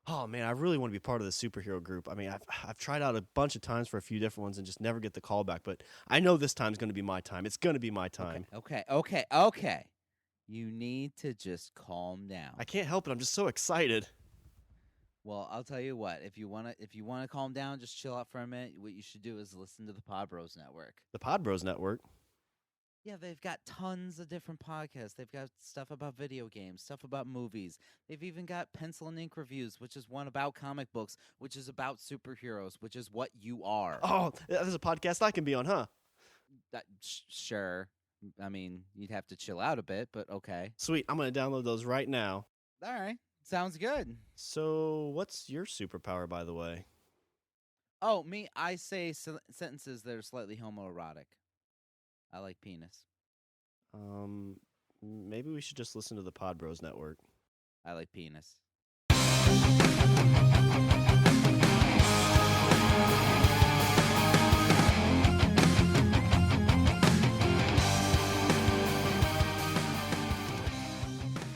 Oh man, I really want to be part of the superhero group. I mean, I've tried out a bunch of times for a few different ones and just never get the call back. But I know this time's going to be my time. It's going to be my time. Okay. You need to just calm down. I can't help it. I'm just so excited. Well, I'll tell you what. If you wanna calm down, just chill out for a minute. What you should do is listen to the Pod Bros Network. The Pod Bros Network. Yeah, they've got tons of different podcasts. They've got stuff about video games, stuff about movies. They've even got Pencil and Ink Reviews, which is one about comic books, which is about superheroes, which is what you are. Oh, there's a podcast I can be on, huh? Sure. I mean, you'd have to chill out a bit, but okay. Sweet. I'm going to download those right now. All right. Sounds good. So, what's your superpower, by the way? Oh, me, I say sentences that are slightly homoerotic. I like penis. Maybe we should just listen to the Pod Bros Network. I like penis.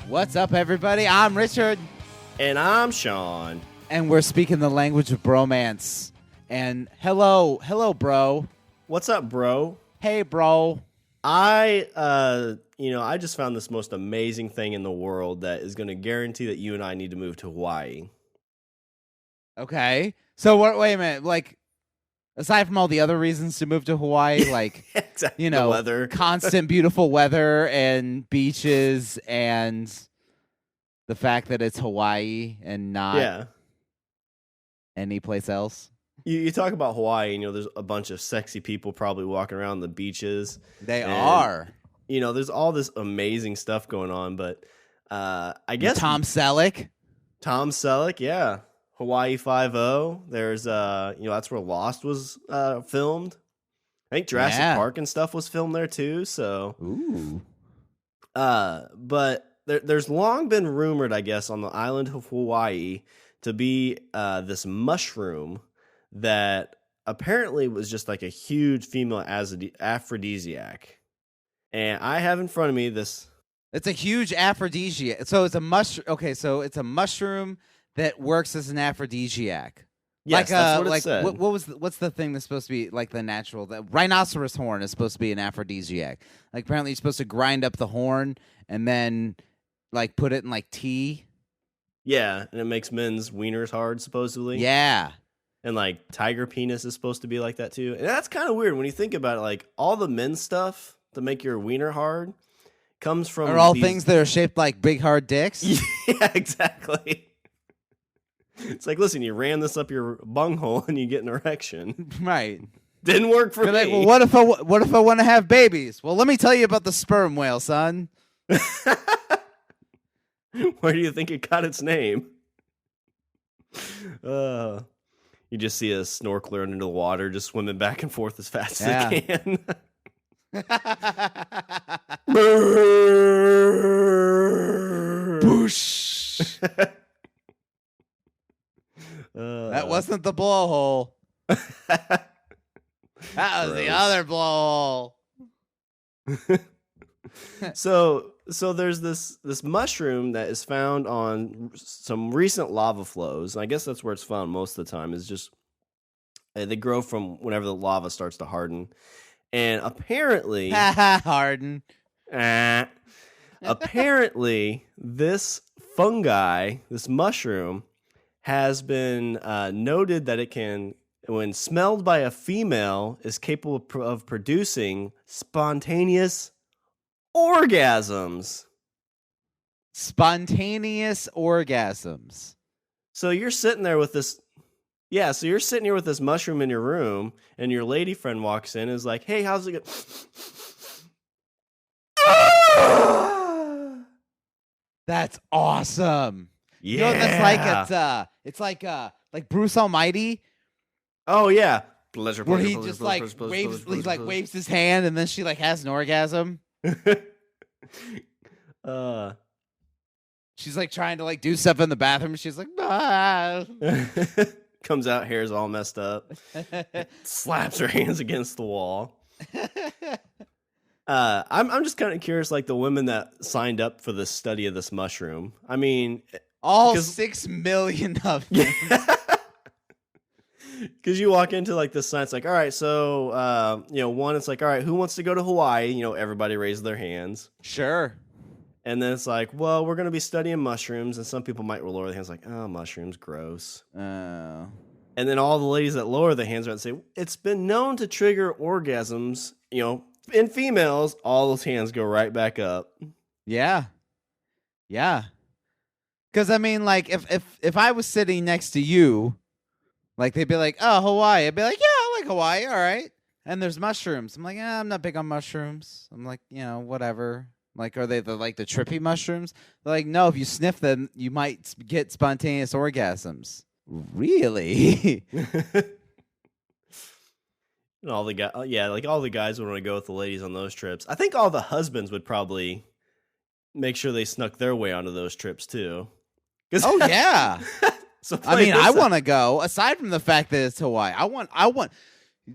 What's up, everybody? I'm Richard. And I'm Sean. And we're speaking the language of bromance. And hello, bro. What's up, bro? Hey, bro. I just found this most amazing thing in the world that is going to guarantee that you and I need to move to Hawaii. Okay. So, wait a minute. Like, aside from all the other reasons to move to Hawaii, like, exactly, the weather. Constant beautiful weather and beaches and the fact that it's Hawaii and not any place else. You talk about Hawaii, and there's a bunch of sexy people probably walking around the beaches. They are. There's all this amazing stuff going on, but I guess Tom Selleck, yeah. Hawaii 5-0. There's that's where Lost was filmed. I think Jurassic Park and stuff was filmed there too. So, ooh. But there's long been rumored, I guess, on the island of Hawaii to be this mushroom that apparently was just like a huge female aphrodisiac. And I have in front of me this. It's a huge aphrodisiac. So it's a mushroom. Okay, so it's a mushroom that works as an aphrodisiac. Yes, that's what it said. What's the thing that's supposed to be like the natural? The rhinoceros horn is supposed to be an aphrodisiac. Like apparently you're supposed to grind up the horn and then like put it in like tea. Yeah, and it makes men's wieners hard, supposedly. Yeah. And like tiger penis is supposed to be like that too. And that's kind of weird when you think about it. Like all the men's stuff to make your wiener hard comes from things that are shaped like big hard dicks. Yeah, exactly. It's like, listen, you ran this up your bunghole and you get an erection. Right. Didn't work for me. Like, well, what if I want to have babies? Well, let me tell you about the sperm whale, son. Where do you think it got its name? You just see a snorkeler under the water just swimming back and forth as fast as it can. Boosh. That wasn't the blowhole. That was the other blowhole. So there's this mushroom that is found on some recent lava flows. And I guess that's where it's found most of the time. Is just they grow from whenever the lava starts to harden. And apparently, harden. Apparently, this fungi, this mushroom, has been noted that it can, when smelled by a female, is capable of producing spontaneous orgasms. Spontaneous orgasms. So you're sitting there with this. Yeah, so you're sitting here with this mushroom in your room, and your lady friend walks in and is like, hey, how's it going? That's awesome. Yeah. You know what that's like? It's like Bruce Almighty. Oh, yeah. Pleasure, where he just like waves his hand, and then she like has an orgasm. She's like trying to like do stuff in the bathroom. She's like, ah. Comes out, hair's all messed up. Slaps her hands against the wall. I'm just kind of curious, like the women that signed up for this study of this mushroom. I mean, All Because 6 million of them. Because you walk into like this sign, it's like, all right, so one, it's like, all right, who wants to go to Hawaii? Everybody raises their hands, Sure. and then it's like, well, we're gonna be studying mushrooms, and some people might lower their hands, like, oh, mushrooms, gross. Oh. And then all the ladies that lower their hands are and say, it's been known to trigger orgasms, in females. All those hands go right back up. Yeah. Yeah. Because I mean, like, if I was sitting next to you, like they'd be like, "Oh, Hawaii," I'd be like, "Yeah, I like Hawaii. All right." And there's mushrooms. I'm like, I'm not big on mushrooms. I'm like, whatever. Like, are they the trippy mushrooms? They're like, no. If you sniff them, you might get spontaneous orgasms. Really? And all the guys, like all the guys would want to go with the ladies on those trips. I think all the husbands would probably make sure they snuck their way onto those trips too. Oh yeah. So I mean, I want to go. Aside from the fact that it's Hawaii, I want.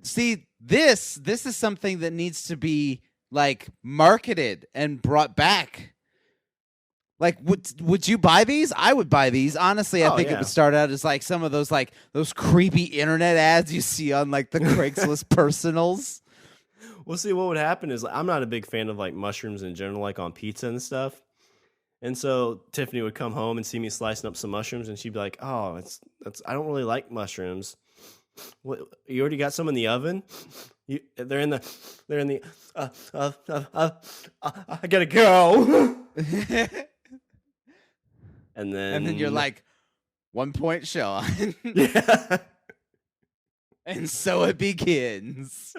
See, this is something that needs to be like marketed and brought back. Like, would you buy these? I would buy these. Honestly, I think it would start out as like some of those those creepy internet ads you see on like the Craigslist personals. Well, see, what would happen is I'm not a big fan of like mushrooms in general, like on pizza and stuff. And so Tiffany would come home and see me slicing up some mushrooms, and she'd be like, "Oh, I don't really like mushrooms. What, you already got some in the oven? They're in the. I gotta go." And then you're like, 1 point, Sean. Yeah. And so it begins.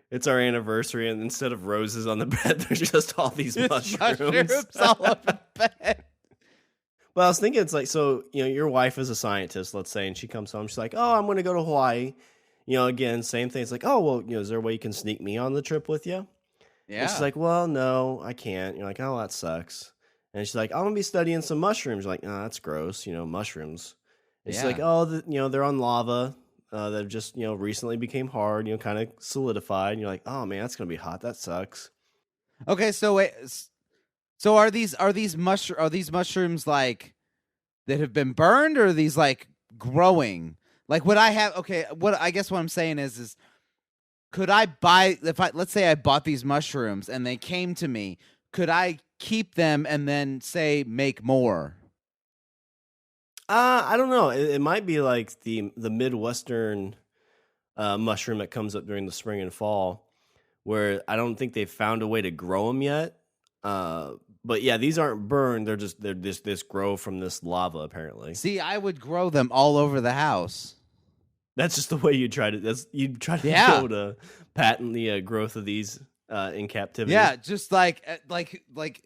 It's our anniversary, and instead of roses on the bed, there's just all these mushrooms all over the bed. Well, I was thinking, it's like, so, your wife is a scientist, let's say, and she comes home, she's like, oh, I'm going to go to Hawaii. Again, same thing. It's like, oh, well, is there a way you can sneak me on the trip with you? Yeah. And she's like, well, no, I can't. You're like, oh, that sucks. And she's like, I'm going to be studying some mushrooms. You're like, oh, that's gross, mushrooms. And she's like, oh, they're on lava. That have just recently became hard, kind of solidified, and you're like, oh man, that's gonna be hot. That sucks. Okay, so wait, so are these mushrooms like that have been burned, or are these like growing? Like, would I have? Okay, what I'm saying is could I buy, let's say I bought these mushrooms and they came to me, could I keep them and then say make more? I don't know. It might be like the Midwestern mushroom that comes up during the spring and fall, where I don't think they've found a way to grow them yet. But yeah, these aren't burned. They're just grow from this lava apparently. See, I would grow them all over the house. That's just the way you try to. Go to patent the growth of these in captivity. Yeah, just like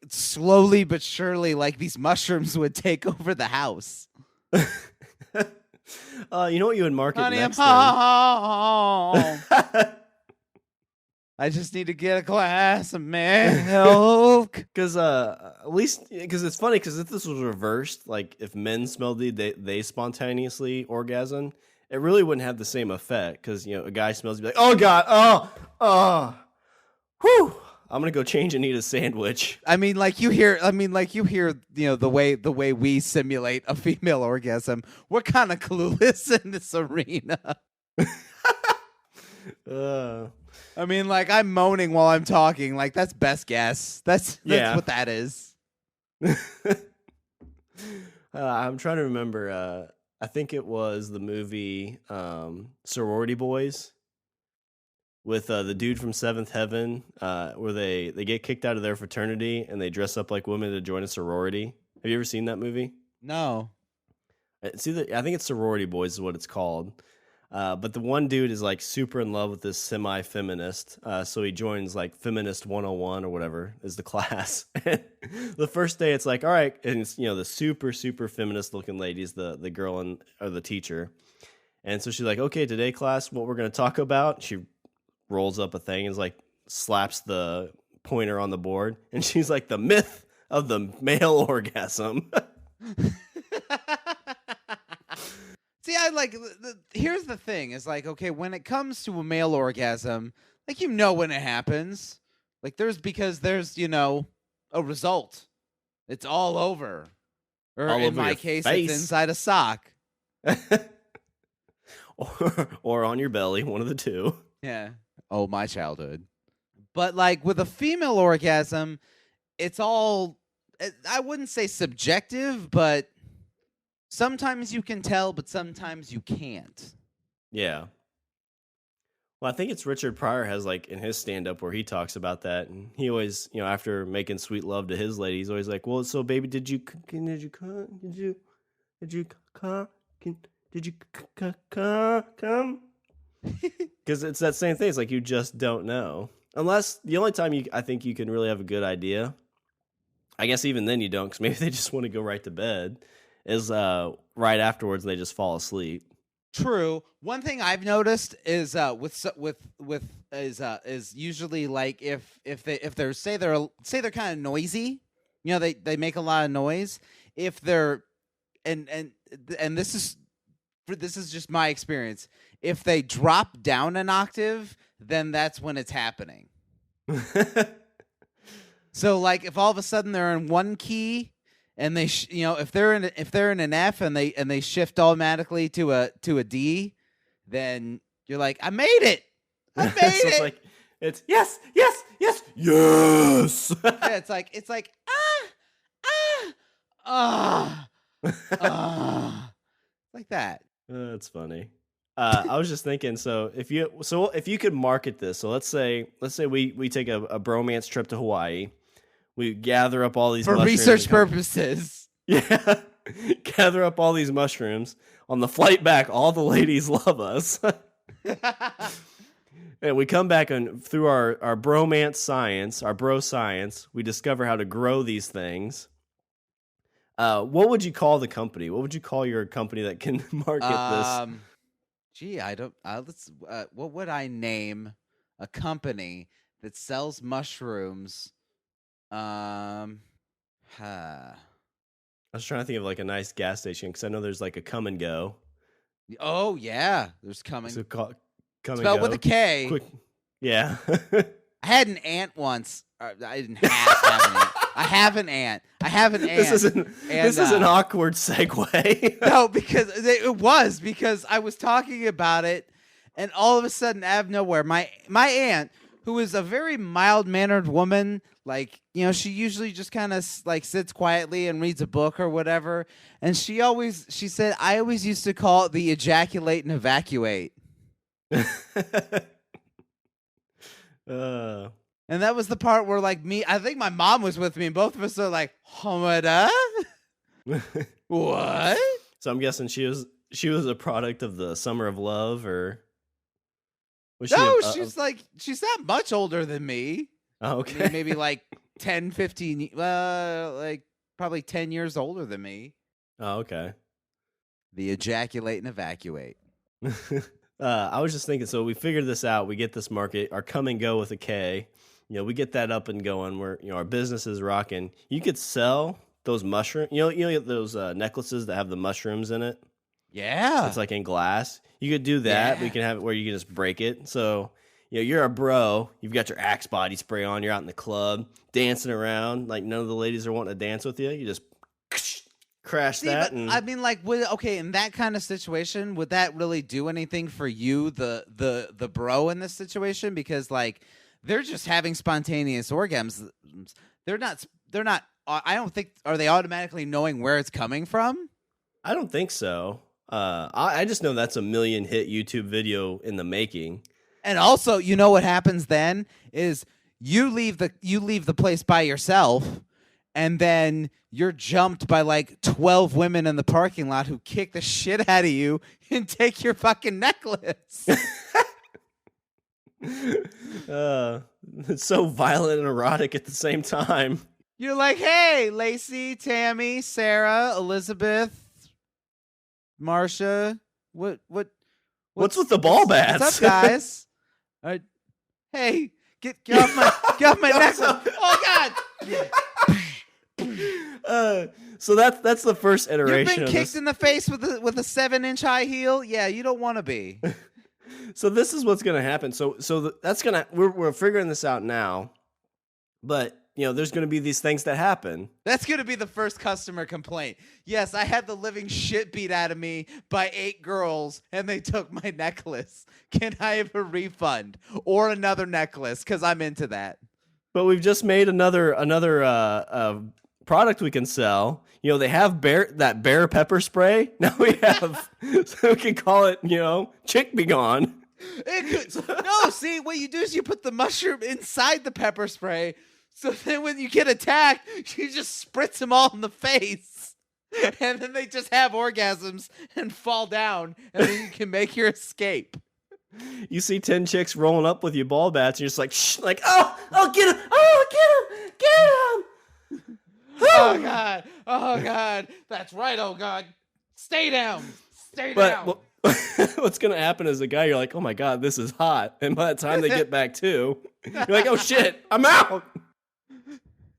slowly but surely, like these mushrooms would take over the house. You know what you would market Honey, next? I'm home. I just need to get a glass of milk. Because at least because it's funny because if this was reversed, like if men smelled they spontaneously orgasm, it really wouldn't have the same effect. Because a guy smells, you'd be like, oh god, oh, whew. I'm gonna go change and eat a sandwich. I mean, like you hear, the way we simulate a female orgasm. We're kind of clueless in this arena. I mean, like I'm moaning while I'm talking. Like that's best guess. That's what that is. I'm trying to remember. I think it was the movie Sorority Boys. With the dude from Seventh Heaven, where they get kicked out of their fraternity and they dress up like women to join a sorority. Have you ever seen that movie? No. I think it's Sorority Boys is what it's called. But the one dude is like super in love with this semi-feminist, so he joins like Feminist 101 or whatever is the class. The first day it's like, all right, and it's the super super feminist looking lady's the girl or the teacher, and so she's like, okay, today class, what we're gonna talk about? She rolls up a thing and slaps the pointer on the board, and she's like, the myth of the male orgasm. See, I like. Here's the thing: is like, okay, when it comes to a male orgasm, like when it happens, like there's a result. It's all over, Or all in over my your case, face. it's inside a sock. or on your belly, one of the two. Yeah. Oh, my childhood. But like with a female orgasm, it's all, I wouldn't say subjective, but sometimes you can tell, but sometimes you can't. Yeah. Well, I think it's Richard Pryor has like in his stand-up where he talks about that, and he always, after making sweet love to hhis lady, he's always like, "Well, so baby, did you come? Did you come?" Because it's that same thing. It's like you just don't know, unless the only time I think you can really have a good idea. I guess even then you don't, because maybe they just want to go right to bed. Is right afterwards they just fall asleep. True. One thing I've noticed is is usually like if they're say they're kind of noisy, they make a lot of noise. If they're and this is just my experience. If they drop down an octave, then that's when it's happening. So like if all of a sudden they're in one key and they if they're in an F and they shift automatically to a D, then you're like, I made it. I made it. It's like it's yes. Yeah, it's like like that. That's funny. I was just thinking. So if you could market this, so let's say we take a bromance trip to Hawaii. We gather up all these for research purposes. Yeah, gather up all these mushrooms. On the flight back, all the ladies love us. And we come back and through our bromance science, our BroScience, we discover how to grow these things. What would you call the company? What would you call your company that can market this? Gee, I don't. What would I name a company that sells mushrooms? I was trying to think of like a nice gas station because I know there's like a Come and Go. Oh yeah, there's Coming. So Come and Spelled Go with a K. Quick. Yeah. I had an aunt once. I didn't have an aunt. I have an aunt. This is an awkward segue. No, because I was talking about it, and all of a sudden, out of nowhere, my aunt, who is a very mild-mannered woman, like, she usually just kind of like sits quietly and reads a book or whatever, and she said, I always used to call it the ejaculate and evacuate. And that was the part where, like, I think my mom was with me, and both of us are like, Hamada? What? So I'm guessing she was a product of the Summer of Love, or was she's not much older than me. Oh, okay. I mean, maybe like 10, 15, like probably 10 years older than me. Oh, okay. The ejaculate and evacuate. I was just thinking, so we figured this out. We get this market, our Come and Go with a K. We get that up and going. Where our business is rocking. You could sell those mushrooms. Those necklaces that have the mushrooms in it. Yeah, it's like in glass. You could do that. Yeah. We can have it where you can just break it. So you're a bro. You've got your Axe body spray on. You're out in the club dancing around. Like none of the ladies are wanting to dance with you. You just crash that. And I mean, like, in that kind of situation, would that really do anything for you, the bro in this situation? Because like, they're just having spontaneous orgasms. They're not. I don't think. Are they automatically knowing where it's coming from? I don't think so. I just know that's a 1 million hit YouTube video in the making. And also, what happens then is you leave the place by yourself, and then you're jumped by like 12 women in the parking lot who kick the shit out of you and take your fucking necklace. It's so violent and erotic at the same time. You're like, hey, Lacey, Tammy, Sarah, Elizabeth, Marsha, what's with the ball bats? What's up, guys? Hey, get off my necklace! Oh God! So that's the first iteration. You've been kicked in the face with a 7-inch high heel. Yeah, you don't want to be. So this is what's going to happen. So that's gonna we're figuring this out now, but there's going to be these things that happen. That's going to be the first customer complaint. Yes, I had the living shit beat out of me by 8 girls, and they took my necklace. Can I have a refund or another necklace? Because I'm into that. But we've just made another product we can sell. They have that bear pepper spray. Now we have, so we can call it, Chick Be Gone. No, see, what you do is you put the mushroom inside the pepper spray. So then when you get attacked, you just spritz them all in the face. And then they just have orgasms and fall down. And then you can make your escape. You see 10 chicks rolling up with your ball bats, and you're just like, shh, like, oh, get him, get him. Oh, God. Oh, God. That's right, oh, God. Stay down. Stay down. What's going to happen is the guy, you're like, oh, my God, this is hot. And by the time they get back to, you're like, oh, shit, I'm out.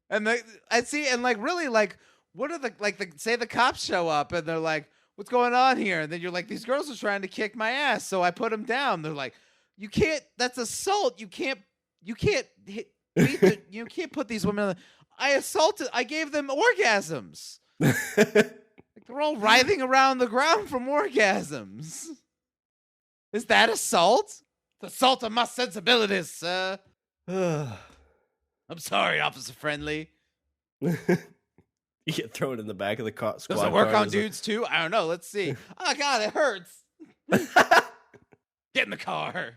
And really, what are say the cops show up, and they're like, what's going on here? And then you're like, these girls are trying to kick my ass, so I put them down. They're like, you can't, that's assault. You can't put these women I gave them orgasms. They're all writhing around the ground from orgasms. Is that assault? It's assault on my sensibilities, sir. I'm sorry, Officer Friendly. You get thrown in the back of the car. Does it work on dudes too? I don't know. Let's see. Oh, God, it hurts. Get in the car.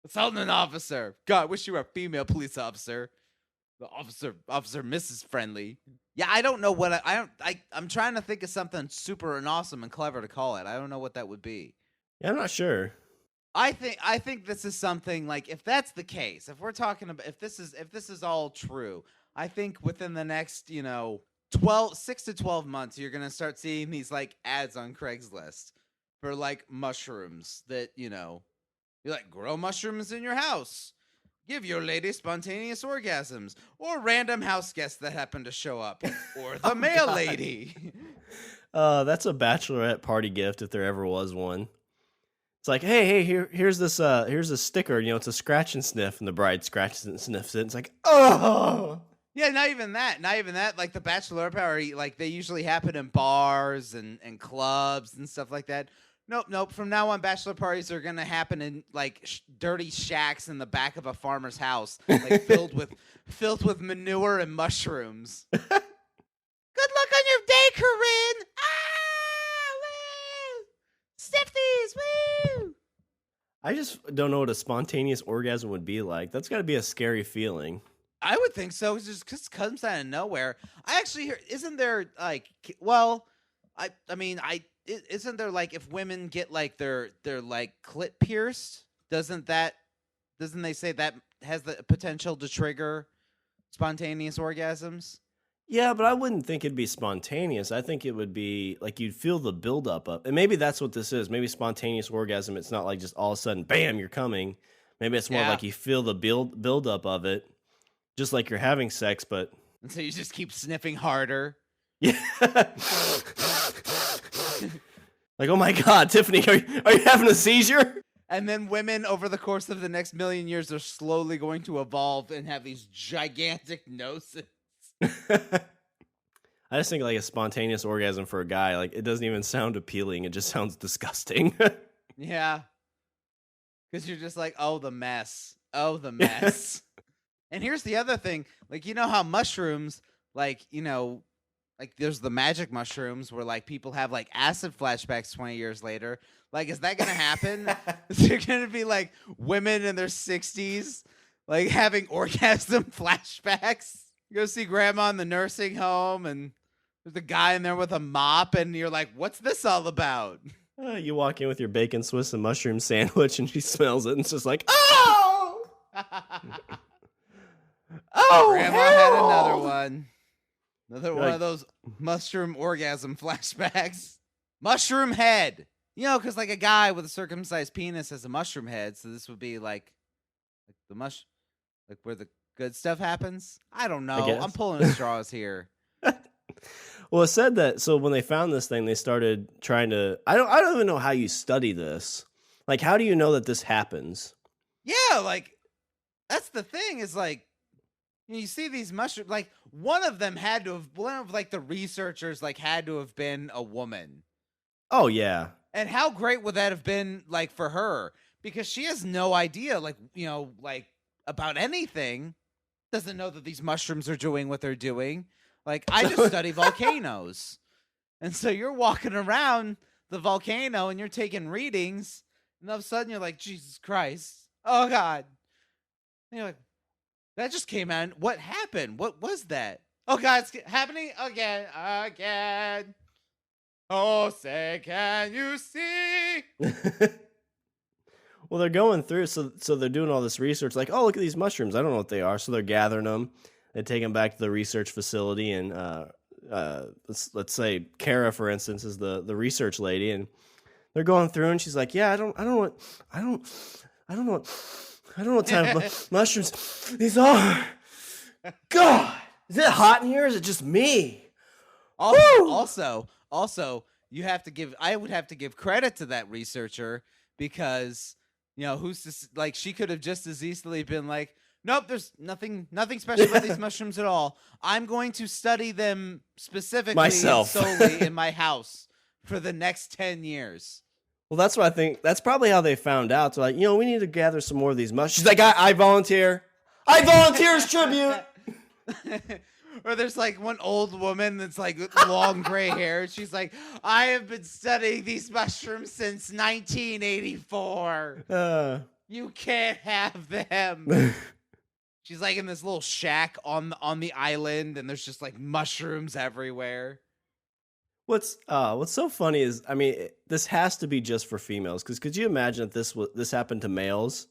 Assaulting an officer. God, wish you were a female police officer. The officer Mrs. Friendly. Yeah, I don't know what I'm trying to think of something super and awesome and clever to call it. I don't know what that would be. Yeah, I'm not sure. I think this is something like, if that's the case, if we're talking about, if this is all true, I think within the next, 6 to 12 months, you're going to start seeing these like ads on Craigslist for like mushrooms that, you're like, grow mushrooms in your house. Give your lady spontaneous orgasms, or random house guests that happen to show up, or the mail lady. That's a bachelorette party gift if there ever was one. It's like, hey, here's this sticker. It's a scratch and sniff, and the bride scratches and sniffs it. It's like, oh. Yeah, not even that. Like the bachelor party, like they usually happen in bars and clubs and stuff like that. Nope. From now on, bachelor parties are gonna happen in like dirty shacks in the back of a farmer's house, like filled with manure and mushrooms. Good luck on your day, Corinne. Woo! Sniff these, woo! I just don't know what a spontaneous orgasm would be like. That's got to be a scary feeling. I would think so. Just because it comes out of nowhere. I actually hear. Isn't there like? Well, isn't there like if women get like their like clit pierced? Doesn't they say that has the potential to trigger spontaneous orgasms? Yeah, but I wouldn't think it'd be spontaneous. I think it would be like you'd feel the buildup of, and maybe that's what this is. Maybe spontaneous orgasm. It's not like just all of a sudden, bam, you're coming. Maybe it's more like you feel the buildup of it, just like you're having sex, but and so you just keep sniffing harder. Yeah. Like, oh my God, Tiffany, are you having a seizure? And then women over the course of the next million years are slowly going to evolve and have these gigantic noses. I just think like a spontaneous orgasm for a guy, like it doesn't even sound appealing. It just sounds disgusting. Yeah. Because you're just like, oh, the mess. Oh, the mess. And here's the other thing. Like, how mushrooms, like, like there's the magic mushrooms where like people have like acid flashbacks 20 years later. Like, is that going to happen? Is there going to be like women in their 60s like having orgasm flashbacks? You go see grandma in the nursing home and there's a guy in there with a mop and you're like, what's this all about? You walk in with your bacon Swiss and mushroom sandwich and she smells it and it's just like, oh! Oh, grandma had another one. Another one of those mushroom orgasm flashbacks. Mushroom head. Because like a guy with a circumcised penis has a mushroom head, so this would be like the like where the good stuff happens. I don't know. I'm pulling at straws here. Well, it said that. So when they found this thing, they started trying to. I don't even know how you study this. Like, how do you know that this happens? Yeah, like that's the thing. Is like You see these mushrooms, like one of the researchers like had to have been a woman. Oh yeah. And how great would that have been like for her? Because she has no idea, like, like about anything. Doesn't know that these mushrooms are doing what they're doing. Like, I just study volcanoes. And so you're walking around the volcano and you're taking readings, and all of a sudden you're like, Jesus Christ. Oh God. And you're like, that just came out. What happened? What was that? Oh God, it's happening again. Oh, say, can you see? Well, they're going through, so they're doing all this research. Like, oh, look at these mushrooms. I don't know what they are. So they're gathering them. They take them back to the research facility, and let's say Kara, for instance, is the research lady, and they're going through, and she's like, yeah, I don't know what type of mushrooms these are. God, is it hot in here? Or is it just me? Also, I would have to give credit to that researcher, because who's this, like, she could have just as easily been like, nope, there's nothing special about these mushrooms at all. I'm going to study them specifically myself solely in my house for the next 10 years. Well, that's what I think. That's probably how they found out. So like, we need to gather some more of these mushrooms. She's like, I volunteer. I volunteer as tribute. Or there's like one old woman that's like long gray hair. She's like, I have been studying these mushrooms since 1984. You can't have them. She's like in this little shack on the island, and there's just like mushrooms everywhere. What's so funny is, I mean, this has to be just for females, because could you imagine if this happened to males?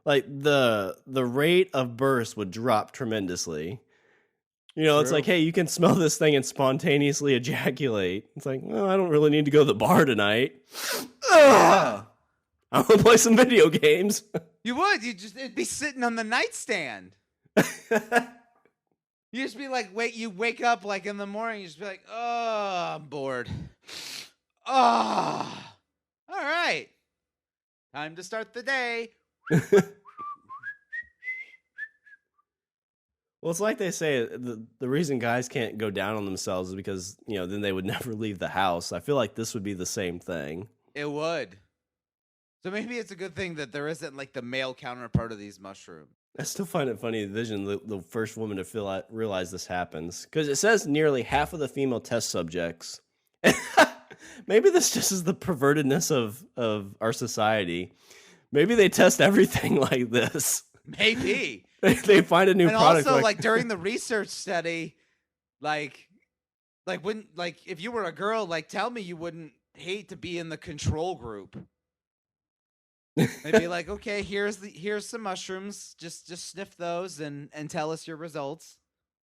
Like the rate of births would drop tremendously. True. It's like, hey, you can smell this thing and spontaneously ejaculate. It's like, well, I don't really need to go to the bar tonight. I want to play some video games. You would. It'd be sitting on the nightstand. You just be like, you wake up like in the morning, you just be like, oh, I'm bored. Oh, all right. Time to start the day. Well, it's like they say, the reason guys can't go down on themselves is because, then they would never leave the house. I feel like this would be the same thing. It would. So maybe it's a good thing that there isn't like the male counterpart of these mushrooms. I still find it funny to envision the first woman to realize this happens. Because it says nearly half of the female test subjects. Maybe this just is the pervertedness of our society. Maybe they test everything like this. Maybe. They find a new product. And also, like during the research study, like when, like if you were a girl, like tell me you wouldn't hate to be in the control group. Maybe like, okay, here's some mushrooms. Just sniff those and tell us your results.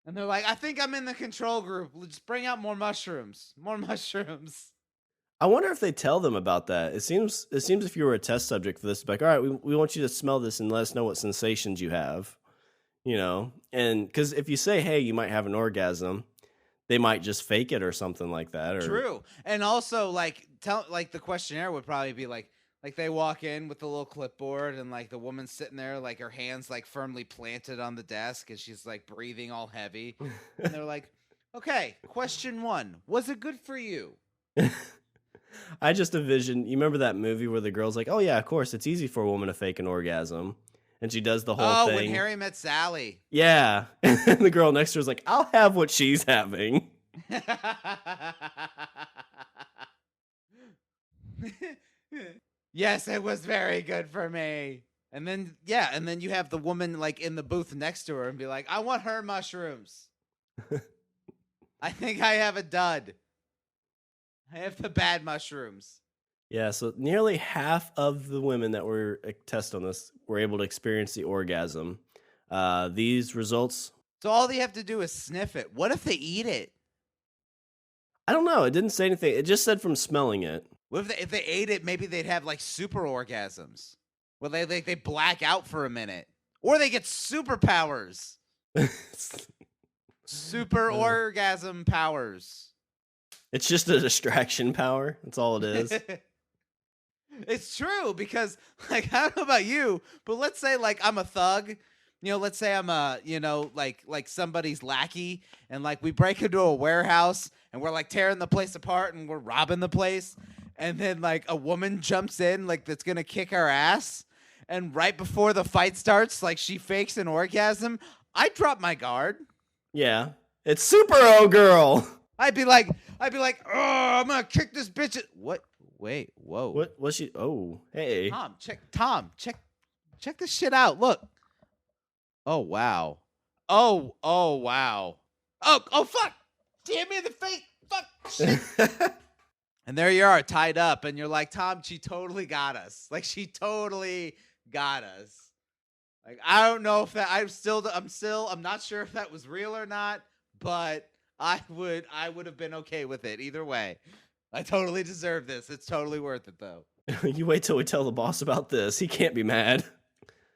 And they're like, I think I'm in the control group. Just bring out more mushrooms. More mushrooms. I wonder if they tell them about that. It seems if you were a test subject for this, it's like, all right, we want you to smell this and let us know what sensations you have. And because if you say, hey, you might have an orgasm, they might just fake it or something like that. Or... True. And also, like, the questionnaire would probably be like they walk in with the little clipboard, and like the woman's sitting there, like her hands like firmly planted on the desk, and she's like breathing all heavy. And they're like, okay, question 1, was it good for you? I just envision, you remember that movie where the girl's like, oh yeah, of course, it's easy for a woman to fake an orgasm. And she does the whole thing. Oh, when Harry Met Sally. Yeah. And the girl next to her is like, I'll have what she's having. Yes, it was very good for me. And then you have the woman like in the booth next to her and be like, I want her mushrooms. I think I have a dud. I have the bad mushrooms. Yeah, so nearly half of the women that were tested on this were able to experience the orgasm. These results... So all they have to do is sniff it. What if they eat it? I don't know. It didn't say anything. It just said from smelling it. What if they ate it, maybe they'd have like super orgasms. Well, they black out for a minute. Or they get superpowers. Super orgasm powers. It's just a distraction power. That's all it is. It's true, because like, I don't know about you, but let's say like I'm a thug let's say I'm like somebody's lackey, and like we break into a warehouse and we're like tearing the place apart and we're robbing the place, and then like a woman jumps in like that's gonna kick our ass, and right before the fight starts, like she fakes an orgasm. I drop my guard. Yeah. It's Super O Girl. I'd be like, oh, I'm gonna kick this bitch. What? Wait, whoa. What was she? Oh, hey. Tom, check this shit out. Look. Oh wow. Oh wow. Oh fuck. Damn me in the face. Fuck shit. And there you are, tied up, and you're like, Tom, she totally got us. Like she totally got us. Like I don't know if that I'm not sure if that was real or not, but I would have been okay with it either way. I totally deserve this. It's totally worth it though. You wait till we tell the boss about this. He can't be mad.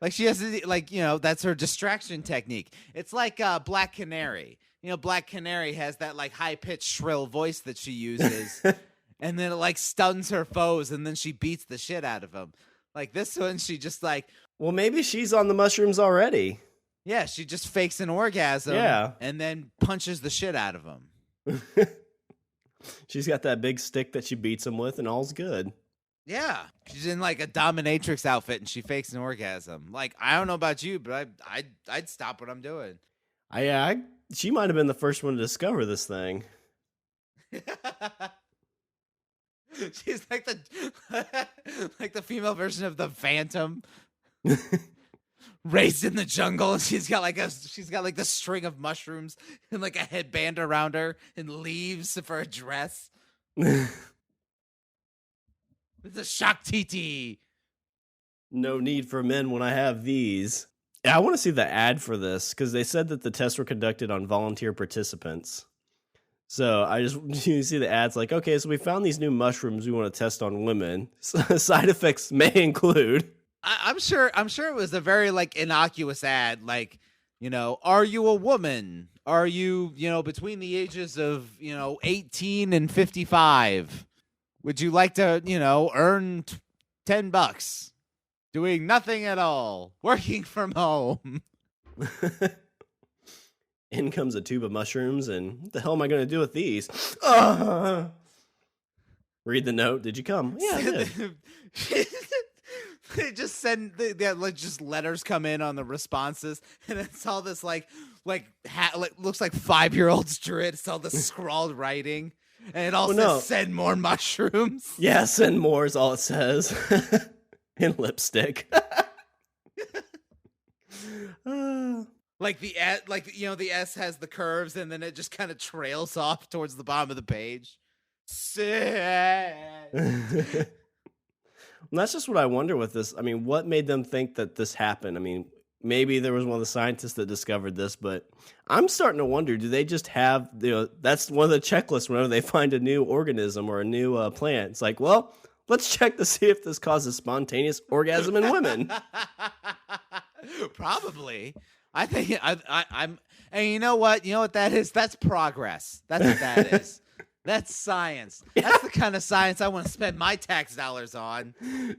Like she has to, like, that's her distraction technique. It's like Black Canary. Black Canary has that like high pitched shrill voice that she uses, and then it like stuns her foes, and then she beats the shit out of them. Like this one, she just like. Well, maybe she's on the mushrooms already. Yeah, she just fakes an orgasm. Yeah. And then punches the shit out of him. She's got that big stick that she beats him with, and all's good. Yeah, she's in like a dominatrix outfit, and she fakes an orgasm. Like I don't know about you, but I'd stop what I'm doing. She might have been the first one to discover this thing. She's like the female version of the Phantom. Raised in the jungle, and she's got like the string of mushrooms and like a headband around her and leaves for a dress. It's a shock TT. No need for men when I have these. Yeah, I want to see the ad for this because they said that the tests were conducted on volunteer participants. So you see the ads like, okay, so we found these new mushrooms we want to test on women. Side effects may include. I'm sure it was a very like innocuous ad, like, are you a woman? Are you, between the ages of, 18 and 55? Would you like to, earn $10 doing nothing at all, working from home? In comes a tube of mushrooms, and what the hell am I going to do with these? Read the note. Did you come? Yeah, I did. They just send just letters come in on the responses, and it's all this like looks like 5-year-old's dread. It's all this scrawled writing, and it all says send more mushrooms. Yeah, send more is all it says. In lipstick. Like the S has the curves, and then it just kind of trails off towards the bottom of the page. Sad. And that's just what I wonder with this. I mean, what made them think that this happened? I mean, maybe there was one of the scientists that discovered this, but I'm starting to wonder, do they just have, that's one of the checklists whenever they find a new organism or a new plant. It's like, well, let's check to see if this causes spontaneous orgasm in women. Probably. I think I'm, and you know what that is? That's progress. That's what that is. That's science. That's the kind of science I want to spend my tax dollars on.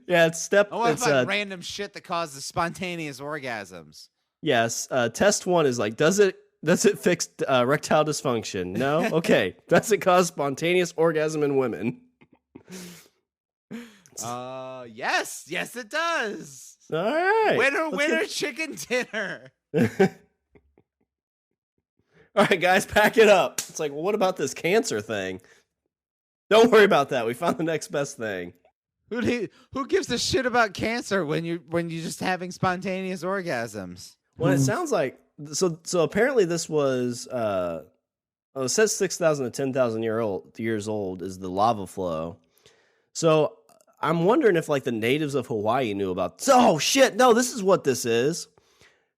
Yeah, I want to find random shit that causes spontaneous orgasms. Yes. Test 1 is like, does it fix erectile dysfunction? No? Okay. Does it cause spontaneous orgasm in women? Yes. Yes, it does. All right. Winner, chicken dinner. All right, guys, pack it up. It's like, well, what about this cancer thing? Don't worry about that. We found the next best thing. Who gives a shit about cancer when you're just having spontaneous orgasms? Well, it sounds like so apparently this was it says 6,000 to 10,000 years old is the lava flow. So I'm wondering if like the natives of Hawaii knew about. Oh shit! No, this is what this is.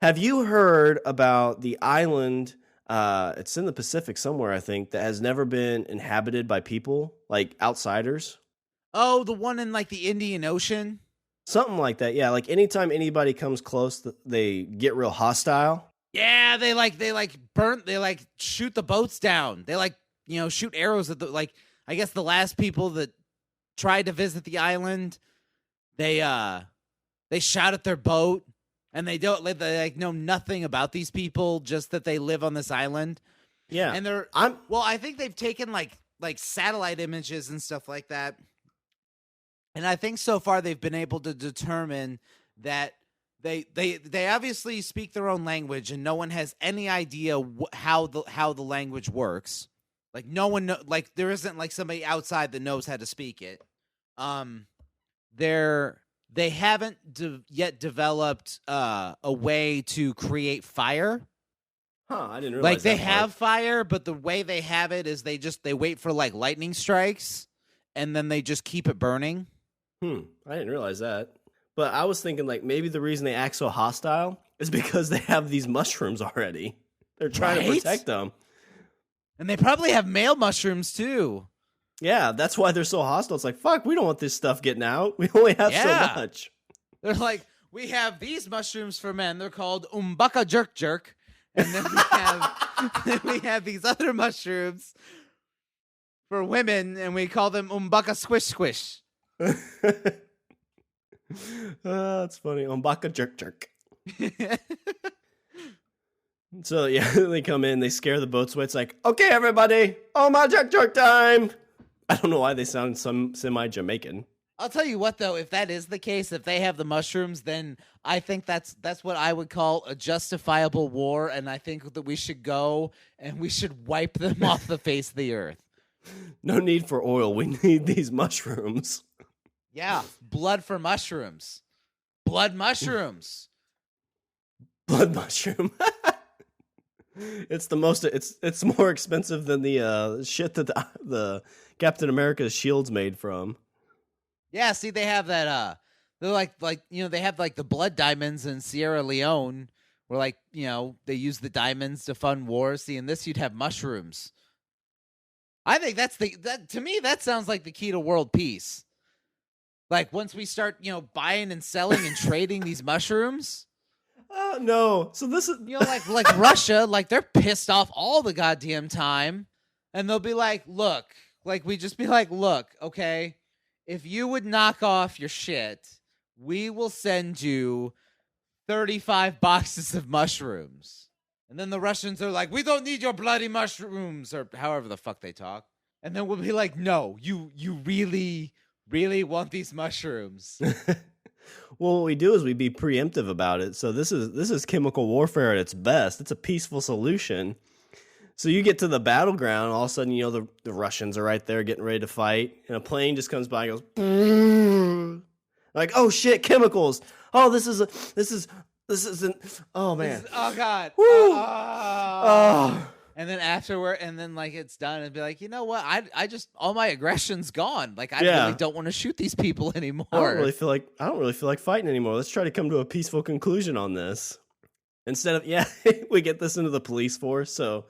Have you heard about the island? It's in the Pacific somewhere, I think, that has never been inhabited by people, like outsiders. Oh, the one in like the Indian Ocean? Something like that, yeah. Like anytime anybody comes close, they get real hostile. Yeah, they shoot the boats down. They shoot arrows at I guess the last people that tried to visit the island, they shot at their boat And they like know nothing about these people, just that they live on this island. Yeah. And I think they've taken like satellite images and stuff like that. And I think so far they've been able to determine that they obviously speak their own language, and no one has any idea how the language works. Like no one like there isn't like somebody outside that knows how to speak it. They haven't yet developed a way to create fire. Huh, I didn't realize like they that have fire, but the way they have it is they wait for like lightning strikes, and then they just keep it burning. I didn't realize that. But I was thinking like maybe the reason they act so hostile is because they have these mushrooms already. They're trying to protect them. And they probably have male mushrooms too. Yeah, that's why they're so hostile. It's like, fuck, we don't want this stuff getting out. We only have so much. They're like, we have these mushrooms for men. They're called umbaka jerk jerk. And then we have these other mushrooms for women, and we call them umbaka squish squish. That's funny. Umbaka jerk jerk. So yeah, they come in, they scare the boatswain. It's like, okay, everybody, my jerk jerk time. I don't know why they sound semi-Jamaican. I'll tell you what, though, if that is the case, if they have the mushrooms, then I think that's what I would call a justifiable war, and I think that we should go and we should wipe them off the face of the earth. No need for oil. We need these mushrooms. Yeah, blood for mushrooms. Blood mushrooms. Blood mushroom. It's the most. It's more expensive than the shit that the Captain America's shield's made from. Yeah, see, they have that. They're like they have like the blood diamonds in Sierra Leone, where they use the diamonds to fund wars. See, in this you'd have mushrooms. I think to me that sounds like the key to world peace. Like once we start buying and selling and trading these mushrooms. Oh no! So this is like Russia, like they're pissed off all the goddamn time, and they'll be like, "Look," like we just be like, "Look, okay, if you would knock off your shit, we will send you 35 boxes of mushrooms." And then the Russians are like, "We don't need your bloody mushrooms," or however the fuck they talk. And then we'll be like, "No, you really, really want these mushrooms." Well, what we do is we be preemptive about it. So this is chemical warfare at its best. It's a peaceful solution. So you get to the battleground, all of a sudden, the Russians are right there getting ready to fight, and a plane just comes by and goes, Brrr. Like, oh shit, chemicals. Oh, this isn't. Oh man. Oh god. Woo. Oh. And then afterward, and then it's done, and be like, you know what? I just all my aggression's gone. Like I really don't want to shoot these people anymore. I don't really feel like fighting anymore. Let's try to come to a peaceful conclusion on this. Instead of we get this into the police force. So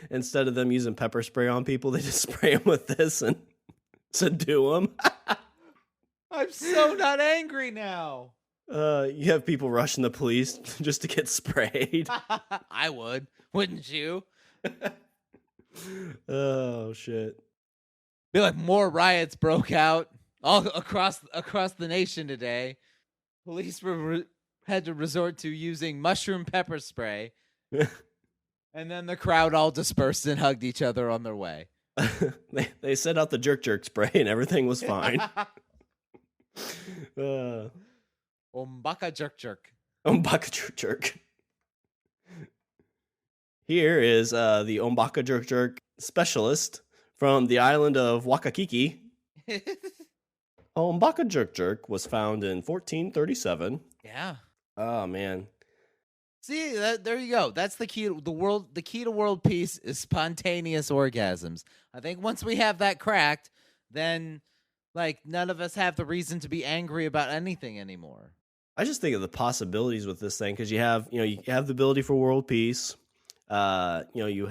instead of them using pepper spray on people, they just spray them with this and subdue them. I'm so not angry now. You have people rushing the police just to get sprayed. I would, wouldn't you? Oh shit! Be like more riots broke out all across the nation today. Police had to resort to using mushroom pepper spray, and then the crowd all dispersed and hugged each other on their way. They set out the jerk spray and everything was fine. Umbaka jerk. Umbaka jerk. Here is the Umbaka jerk specialist from the island of Wakakiki. Umbaka jerk was found in 1437. Yeah. Oh man. See, there you go. That's the key to the world. The key to world peace is spontaneous orgasms. I think once we have that cracked, then none of us have the reason to be angry about anything anymore. I just think of the possibilities with this thing because you have the ability for world peace. You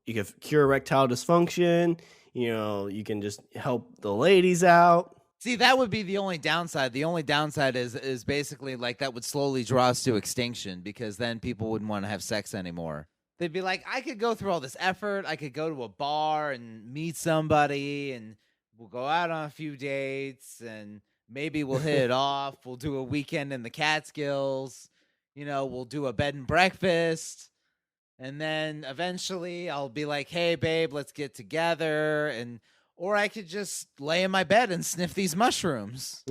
can cure erectile dysfunction. You can just help the ladies out. See, that would be the only downside. The only downside is basically that would slowly draw us to extinction because then people wouldn't want to have sex anymore. They'd be like, I could go through all this effort. I could go to a bar and meet somebody and we'll go out on a few dates and Maybe we'll hit it off. We'll do a weekend in the Catskills. We'll do a bed and breakfast. And then eventually I'll be like, hey, babe, let's get together. Or I could just lay in my bed and sniff these mushrooms.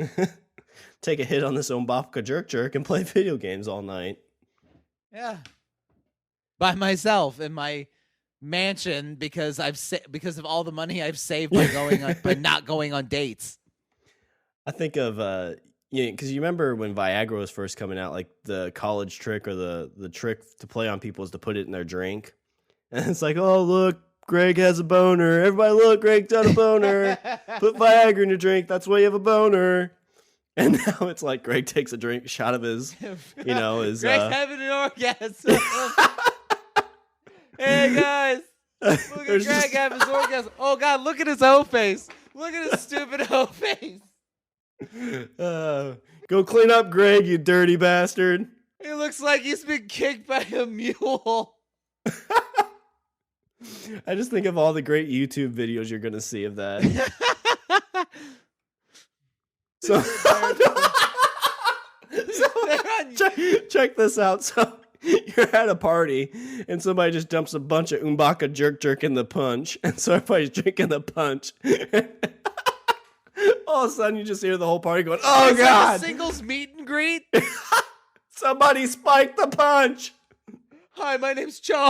Take a hit on this Umbaka jerk and play video games all night. Yeah. By myself in my mansion because because of all the money I've saved by not going on dates. I think of because you remember when Viagra was first coming out, like the college trick or the trick to play on people is to put it in their drink, and it's like, oh look, Greg has a boner. Everybody look, Greg's got a boner. Put Viagra in your drink. That's why you have a boner. And now it's like Greg takes a shot of his, his. Greg's having an orgasm. Hey guys, look at Greg having his orgasm. Oh God, look at his O face. Look at his stupid O face. Go clean up, Greg, you dirty bastard. He looks like he's been kicked by a mule. I just think of all the great YouTube videos you're going to see of that. Check this out. So you're at a party and somebody just dumps a bunch of Umbaka jerk in the punch. And so everybody's drinking the punch. All of a sudden, you just hear the whole party going, oh, it's God. Like a singles meet and greet. Somebody spiked the punch. Hi, my name's George.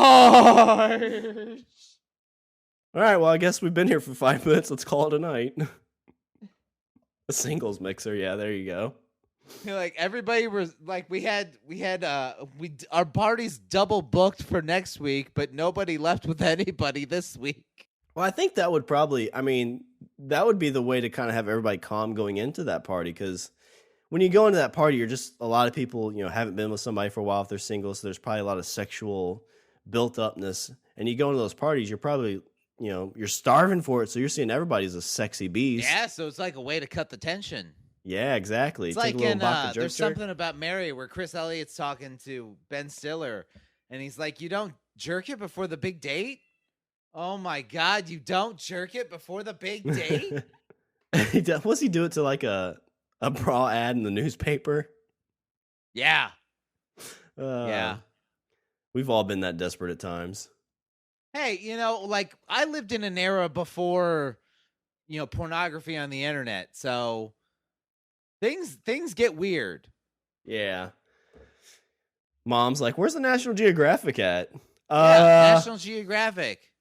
All right, well, I guess we've been here for 5 minutes. Let's call it a night. A singles mixer. Yeah, there you go. Like everybody was like, our party's double booked for next week, but nobody left with anybody this week. Well, I think that would that would be the way to kind of have everybody calm going into that party, because when you go into that party, you're just a lot of people, haven't been with somebody for a while if they're single, so there's probably a lot of sexual built-upness. And you go into those parties, you're probably, you're starving for it, so you're seeing everybody as a sexy beast. Yeah, so it's like a way to cut the tension. Yeah, exactly. It's like in there's something about Mary where Chris Elliott's talking to Ben Stiller, and he's like, you don't jerk it before the big date? Oh my God, you don't jerk it before the big date? Was he do it to like a bra ad in the newspaper? Yeah. Yeah. We've all been that desperate at times. Hey, like I lived in an era before, pornography on the internet. So things get weird. Yeah. Mom's like, where's the National Geographic at? National Geographic.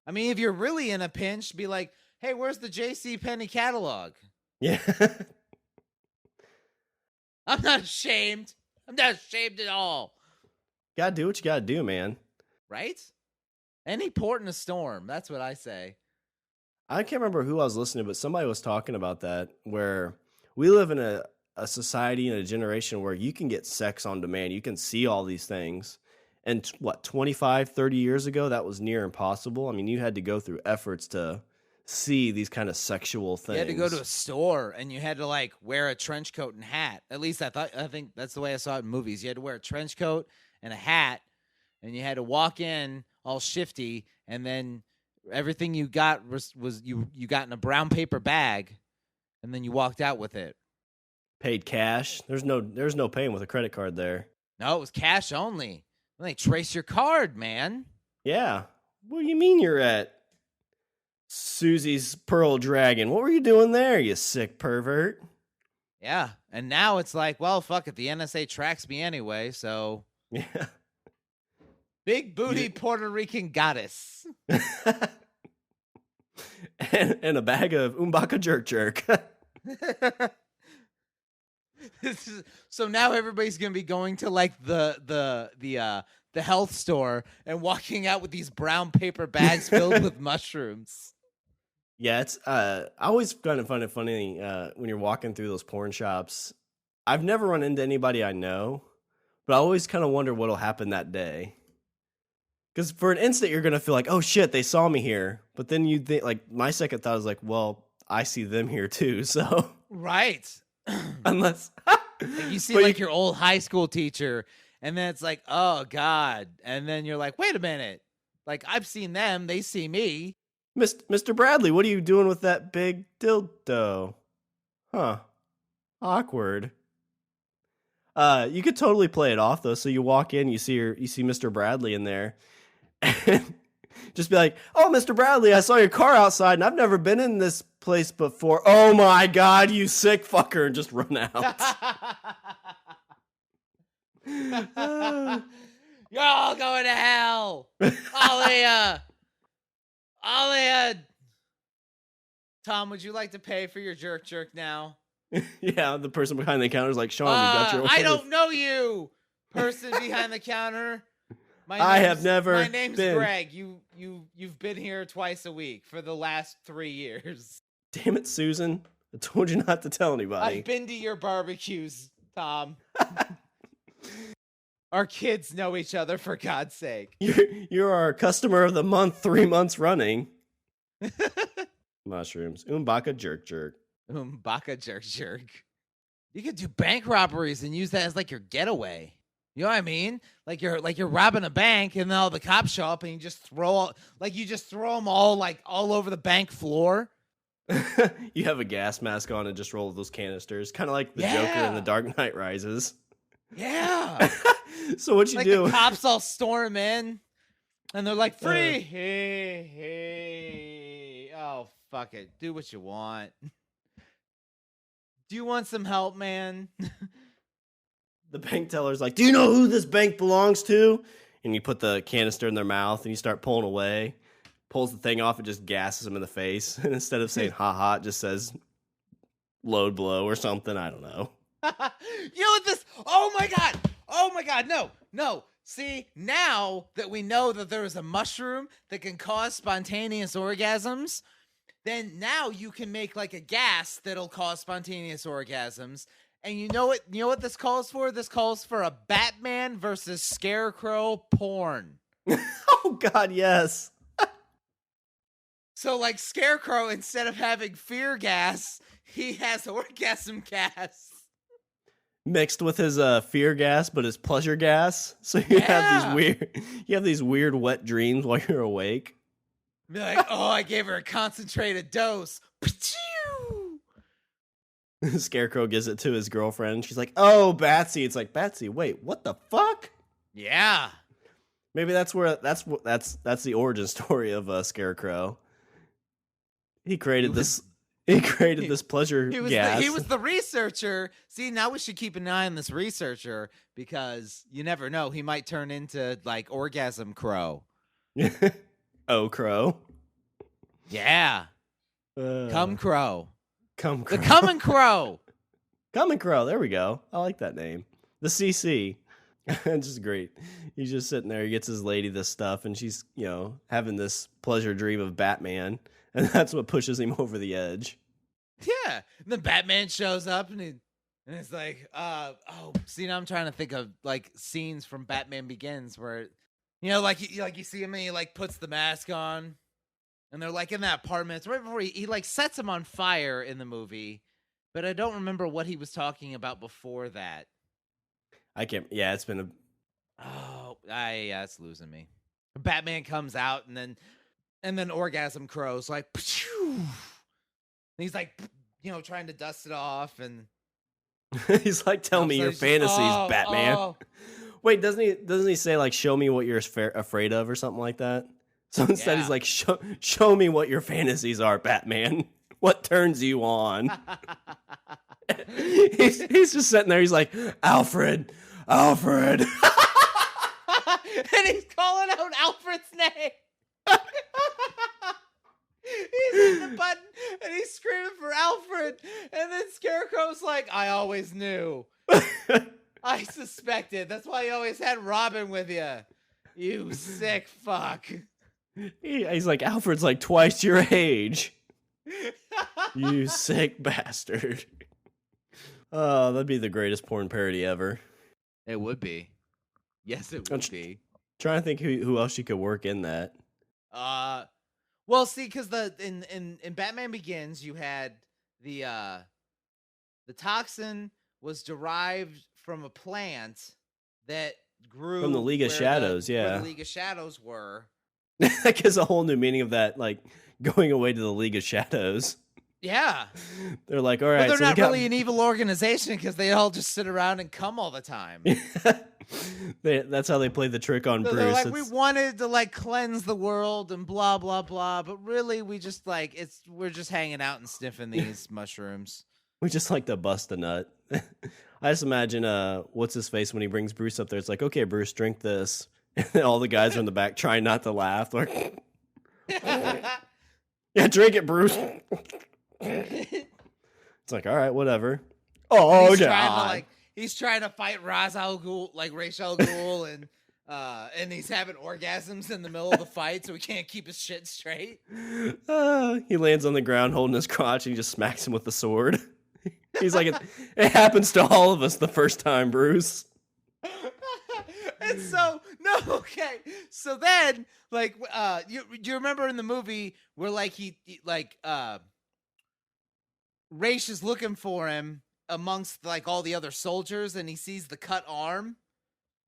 I mean, if you're really in a pinch, be like, hey, where's the JCPenney catalog? Yeah. I'm not ashamed. I'm not ashamed at all. Gotta do what you gotta do, man. Right? Any port in a storm. That's what I say. I can't remember who I was listening to, but somebody was talking about that, where we live in a society and a generation where you can get sex on demand. You can see all these things. And 25, 30 years ago, that was near impossible. I mean, you had to go through efforts to see these kind of sexual things. You had to go to a store and you had to like wear a trench coat and hat. At least I think that's the way I saw it in movies. You had to wear a trench coat and a hat, and you had to walk in all shifty, and then everything you got was you got in a brown paper bag, and then you walked out with it. Paid cash. There's no paying with a credit card there. No, it was cash only. They trace your card, man. Yeah. What do you mean you're at Susie's Pearl Dragon? What were you doing there, you sick pervert? Yeah. And now it's like, well, fuck it. The NSA tracks me anyway, so. Yeah. Big booty Puerto Rican goddess. and a bag of Umbaka jerk. So now everybody's gonna be going to like the health store and walking out with these brown paper bags filled with mushrooms. Yeah, it's I always kind of find it funny when you're walking through those porn shops. I've never run into anybody I know, but I always kind of wonder what'll happen that day. Because for an instant you're gonna feel like, oh shit, they saw me here, but then you think, like, my second thought is like, well, I see them here too, so right. Unless you see like your old high school teacher, and then it's like, oh God, and then you're like, wait a minute, like I've seen them, they see me. Mr. Bradley, what are you doing with that big dildo? Huh? Awkward. You could totally play it off though. So you walk in, you see Mr. Bradley in there, and just be like, "Oh, Mr. Bradley, I saw your car outside, and I've never been in this place before. Oh my God, you sick fucker!" And just run out. You're all going to hell. Alia. Tom, would you like to pay for your jerk now? Yeah, the person behind the counter is like, "Sean, we got your order." I don't know you, person behind the counter. My name's been. Greg. You've been here twice a week for the last 3 years. Damn it, Susan! I told you not to tell anybody. I've been to your barbecues, Tom. Our kids know each other, for God's sake. You're our customer of the month 3 months running. Mushrooms. Umbaka jerk. Umbaka jerk. You could do bank robberies and use that as like your getaway. You know what I mean? Like you're robbing a bank and then all the cops show up and you just throw them all over the bank floor. You have a gas mask on and just roll those canisters, kind of like the Joker in The Dark Knight Rises. Yeah. So what you do? The cops all storm in, and they're like, "Free!" Hey. Oh, fuck it. Do what you want. Do you want some help, man? The bank teller's like, "Do you know who this bank belongs to?" And you put the canister in their mouth, and you start pulling away. Pulls the thing off and just gasses them in the face. And instead of saying "ha ha," it just says "load blow" or something. I don't know. You know what this? Oh my god! No. See, now that we know that there is a mushroom that can cause spontaneous orgasms, then now you can make like a gas that'll cause spontaneous orgasms. And you know what this calls for? This calls for a Batman versus Scarecrow porn. Oh God, yes. So like Scarecrow, instead of having fear gas, he has orgasm gas. Mixed with his fear gas, but his pleasure gas. So you have these weird wet dreams while you're awake. Be like, "Oh, I gave her a concentrated dose." Scarecrow gives it to his girlfriend. She's like, "Oh, Batsy." It's like, "Batsy, wait, what the fuck?" Yeah. Maybe that's the origin story of Scarecrow. He created this pleasure gas. He was the researcher. See, now we should keep an eye on this researcher because you never know. He might turn into like Orgasm Crow. Oh, Crow. Yeah. Come Crow. Come Crow. The Coming Crow. Coming Crow. There we go. I like that name. The CC. It's just great. He's just sitting there. He gets his lady this stuff, and she's, having this pleasure dream of Batman, and that's what pushes him over the edge. Yeah. And then Batman shows up, and it's like, see, now I'm trying to think of like scenes from Batman Begins where, like you see him and he like puts the mask on, and they're like in that apartment. It's right before he like sets him on fire in the movie, but I don't remember what he was talking about before that. I can't. Yeah, it's been a. Oh, it's losing me. Batman comes out and then Orgasm Crow's like, and he's like, trying to dust it off, and he's like, "Tell me your fantasies, Batman." Oh. Wait, doesn't he say like, "Show me what you're afraid of" or something like that? So instead, he's like, "Show me what your fantasies are, Batman. What turns you on?" he's just sitting there. He's like, Alfred. And he's calling out Alfred's name. He's hitting the button and he's screaming for Alfred. And then Scarecrow's like, "I always knew. I suspected. That's why you always had Robin with you. You sick fuck." He's like, "Alfred's like twice your age. You sick bastard." Oh, that'd be the greatest porn parody ever. It would be. Yes, it would be. Trying to think who else you could work in that. Well, see, because in Batman Begins, you had the toxin was derived from a plant that grew from the League of Shadows. Where the League of Shadows were. That gives a whole new meaning of that, like going away to the League of Shadows. Yeah. They're like, all right. But they're so not really an evil organization because they all just sit around and come all the time. That's how they play the trick on Bruce. They're like, we wanted to like cleanse the world and blah blah blah, but really we just like we're just hanging out and sniffing these mushrooms. We just like to bust a nut. I just imagine what's his face when he brings Bruce up there. It's like, okay, Bruce, drink this, and then all the guys are in the back trying not to laugh. Like, yeah, drink it, Bruce. It's like, all right, whatever. Oh, okay. He's trying to fight Ra's al Ghul, like Ra's al Ghul, and he's having orgasms in the middle of the fight, so he can't keep his shit straight. He lands on the ground holding his crotch, and he just smacks him with the sword. He's like, it happens to all of us the first time, Bruce. And so, so then, like, you remember in the movie where, like, Ra's is looking for him amongst like all the other soldiers, and he sees the cut arm.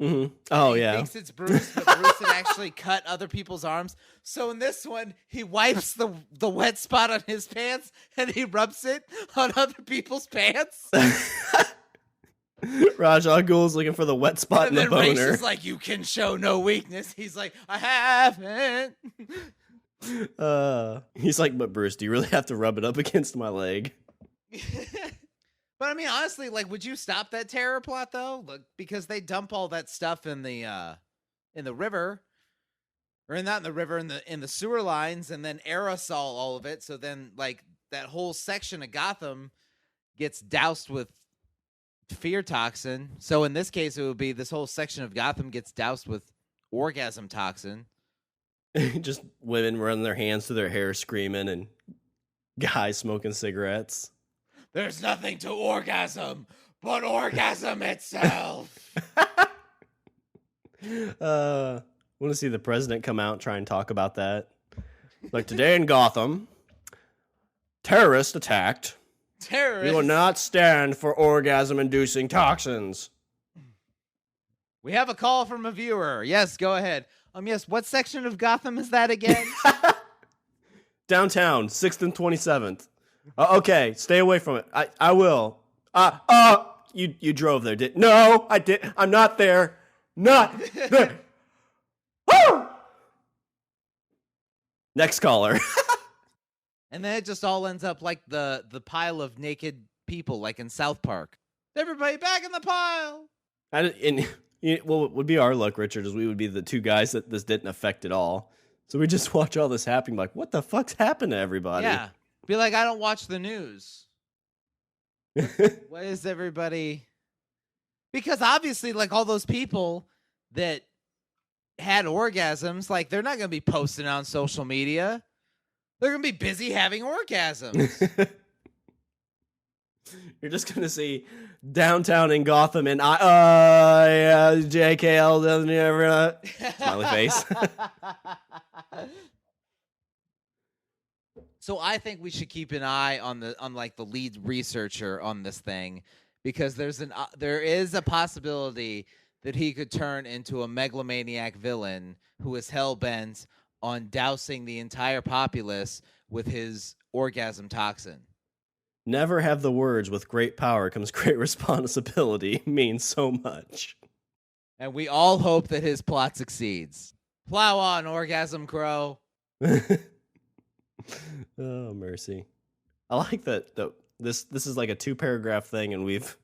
Mm-hmm. Oh, yeah. He thinks it's Bruce, but Bruce had actually cut other people's arms. So in this one, he wipes the wet spot on his pants and he rubs it on other people's pants. Ra's al Ghul's looking for the wet spot in the boner. And then Ra's is like, you can show no weakness. He's like, I haven't. He's like, but Bruce, do you really have to rub it up against my leg? But I mean, honestly, like, would you stop that terror plot though? Look, because they dump all that stuff in the river, or not in the river, in the sewer lines, and then aerosol all of it. So then, like, that whole section of Gotham gets doused with fear toxin. So in this case, it would be this whole section of Gotham gets doused with orgasm toxin. Just women running their hands through their hair, screaming, and guys smoking cigarettes. There's nothing to orgasm but orgasm itself. Want to see the president come out and try and talk about that. Like, today in Gotham, terrorists attacked. Terrorists? We will not stand for orgasm-inducing toxins. We have a call from a viewer. Yes, go ahead. Yes, what section of Gotham is that again? Downtown, 6th and 27th. Okay, stay away from it. I will. You drove there, did? No, I did. I'm not there. Not there. Woo! Next caller. And then it just all ends up like the pile of naked people, like in South Park. Everybody back in the pile. What would be our luck, Richard, is we would be the two guys that this didn't affect at all. So we just watch all this happening, like, what the fuck's happened to everybody? Yeah. Be like, I don't watch the news. What is everybody? Because obviously, like, all those people that had orgasms, like, they're not going to be posting on social media. They're going to be busy having orgasms. You're just going to see downtown in Gotham and JKL, smiley face. So I think we should keep an eye on the lead researcher on this thing, because there is a possibility that he could turn into a megalomaniac villain who is hell-bent on dousing the entire populace with his orgasm toxin. Never have the words, with great power comes great responsibility, mean so much. And we all hope that his plot succeeds. Plow on, Orgasm Crow. Oh, mercy. I like that this is like a 2-paragraph thing, and we've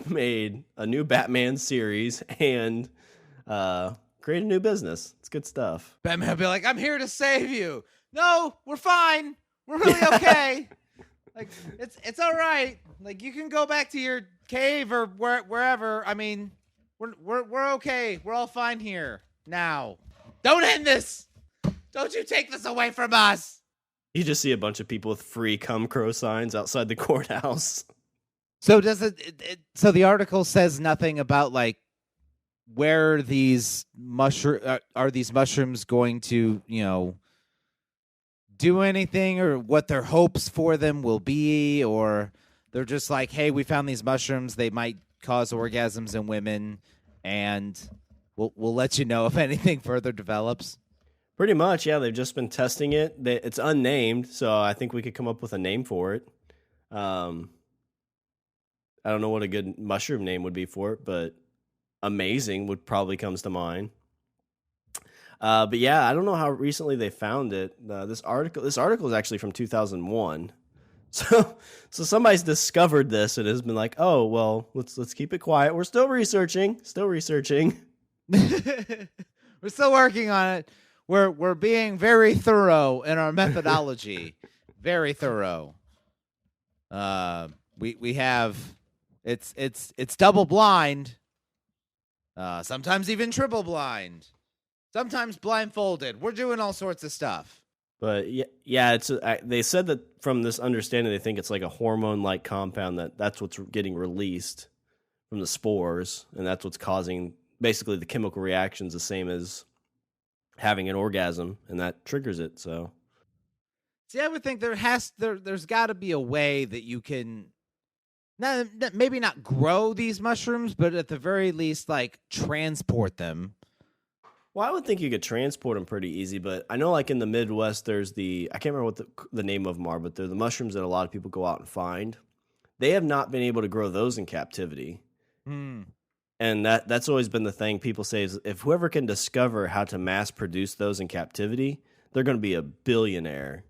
made a new Batman series and create a new business. It's good stuff. Batman will be like, I'm here to save you. No, we're fine. We're really okay. Like, it's all right. Like, you can go back to your cave or wherever. I mean, we're okay. We're all fine here now. Don't end this. Don't you take this away from us. You just see a bunch of people with free cum crow signs outside the courthouse. So does so the article says nothing about, like, where these are these mushrooms going to, do anything, or what their hopes for them will be, or they're just like, hey, we found these mushrooms, they might cause orgasms in women, and we'll let you know if anything further develops. Pretty much, yeah. They've just been testing it. It's unnamed, so I think we could come up with a name for it. Um, I don't know what a good mushroom name would be for it, but amazing would probably comes to mind. But yeah, I don't know how recently they found it. This article is actually from 2001. So somebody's discovered this and has been like, "Oh, well, let's keep it quiet. We're still researching. We're still working on it. We're being very thorough in our methodology. Very thorough. We have it's double blind. Sometimes even triple blind. Sometimes blindfolded. We're doing all sorts of stuff." But yeah, they said that from this understanding, they think it's like a hormone-like compound that's what's getting released from the spores, and that's what's causing basically the chemical reactions, the same as having an orgasm, and that triggers it. So, see, I would think there's got to be a way that you can maybe not grow these mushrooms, but at the very least, like transport them. Well, I would think you could transport them pretty easy, but I know like in the Midwest, there's I can't remember what the name of them are, but they're the mushrooms that a lot of people go out and find. They have not been able to grow those in captivity. And that's always been the thing people say is if whoever can discover how to mass produce those in captivity, they're going to be a billionaire.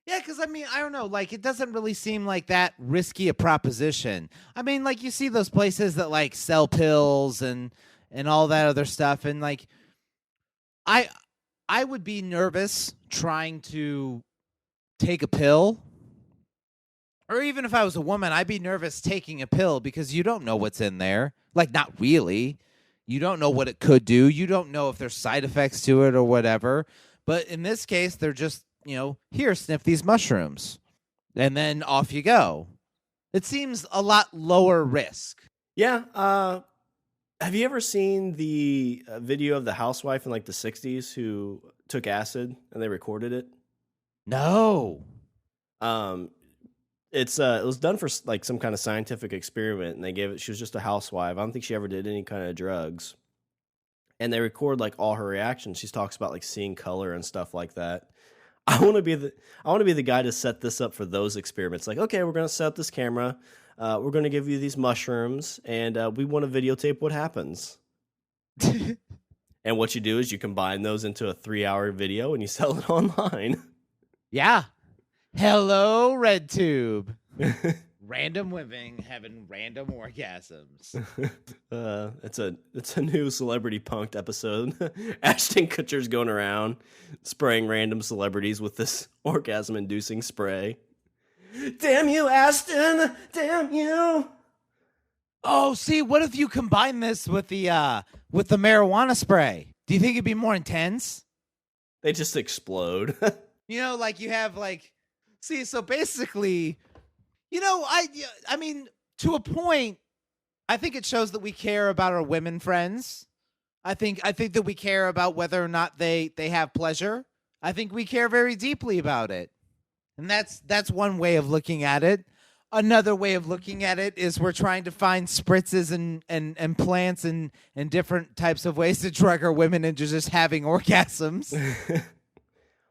Yeah, because I mean, I don't know, like it doesn't really seem like that risky a proposition. I mean, like you see those places that like sell pills and all that other stuff, and like I would be nervous trying to take a pill, or even if I was a woman, I'd be nervous taking a pill because you don't know what's in there. Like, not really. You don't know what it could do. You don't know if there's side effects to it or whatever. But in this case, they're just, here, sniff these mushrooms, and then off you go. It seems a lot lower risk. Yeah, have you ever seen the video of the housewife in like the 60s who took acid and they recorded it? No. It was done for like some kind of scientific experiment, and they gave it. She was just a housewife. I don't think she ever did any kind of drugs. And they record like all her reactions. She talks about like seeing color and stuff like that. I want to be the guy to set this up for those experiments. Like, okay, we're going to set up this camera. We're going to give you these mushrooms, and we want to videotape what happens. And what you do is you combine those into a 3-hour video, and you sell it online. Yeah. Hello, RedTube. Random women having random orgasms. It's a new celebrity punked episode. Ashton Kutcher's going around spraying random celebrities with this orgasm-inducing spray. Damn you, Ashton! Damn you! Oh, see, what if you combine this with the marijuana spray? Do you think it'd be more intense? They just explode. Like you have like, see, so basically, I mean, to a point, I think it shows that we care about our women friends. I think that we care about whether or not they have pleasure. I think we care very deeply about it. And that's one way of looking at it. Another way of looking at it is we're trying to find spritzes and plants and different types of ways to drug our women into just having orgasms.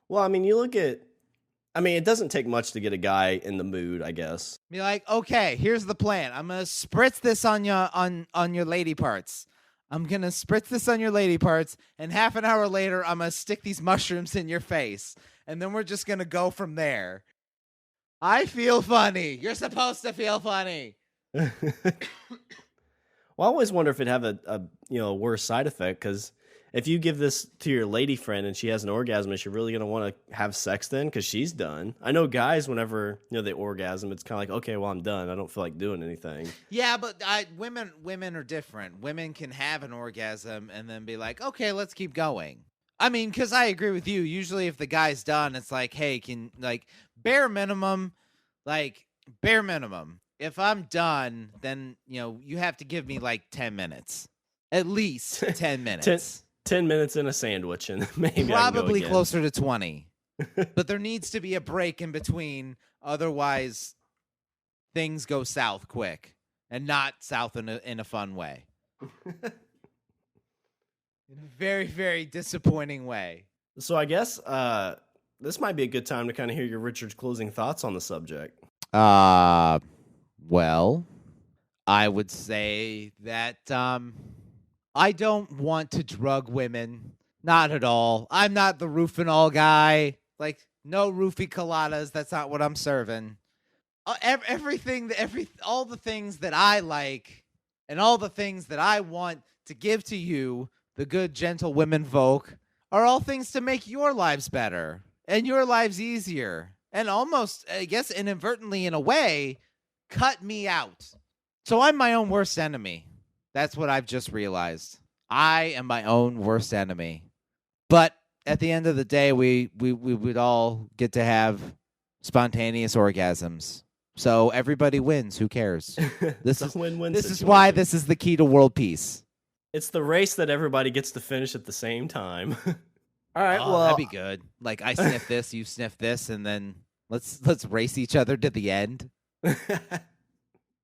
Well, I mean, it doesn't take much to get a guy in the mood, I guess. Be like, okay, here's the plan. I'm gonna spritz this on your lady parts. I'm gonna spritz this on your lady parts, and half an hour later, I'm gonna stick these mushrooms in your face, and then we're just gonna go from there. I feel funny. You're supposed to feel funny. Well, I always wonder if it'd have a worse side effect, because if you give this to your lady friend and she has an orgasm, is she really going to want to have sex then? Because she's done. I know guys, whenever they orgasm, it's kind of like, okay, well, I'm done. I don't feel like doing anything. Yeah, but women are different. Women can have an orgasm and then be like, okay, let's keep going. I mean, because I agree with you. Usually if the guy's done, it's like, hey, bare minimum. If I'm done, then, you have to give me like 10 minutes. At least 10 minutes. 10 minutes in a sandwich, and maybe probably I can go again. Closer to 20. But there needs to be a break in between. Otherwise, things go south quick, and not south in a fun way. In a very, very disappointing way. So I guess this might be a good time to kind of hear your Richard's closing thoughts on the subject. Well, I would say that I don't want to drug women. Not at all. I'm not the roofing-all guy. Like, no roofie coladas. That's not what I'm serving. All the things that I like and all the things that I want to give to you, the good, gentle women folk, are all things to make your lives better and your lives easier. And almost, I guess, inadvertently in a way, cut me out. So I'm my own worst enemy. That's what I've just realized. I am my own worst enemy. But at the end of the day, we would all get to have spontaneous orgasms. So everybody wins. Who cares? This is win-win. This is why this is the key to world peace. It's the race that everybody gets to finish at the same time. All right, well, that'd be good. Like I sniff this, you sniff this, and then let's race each other to the end.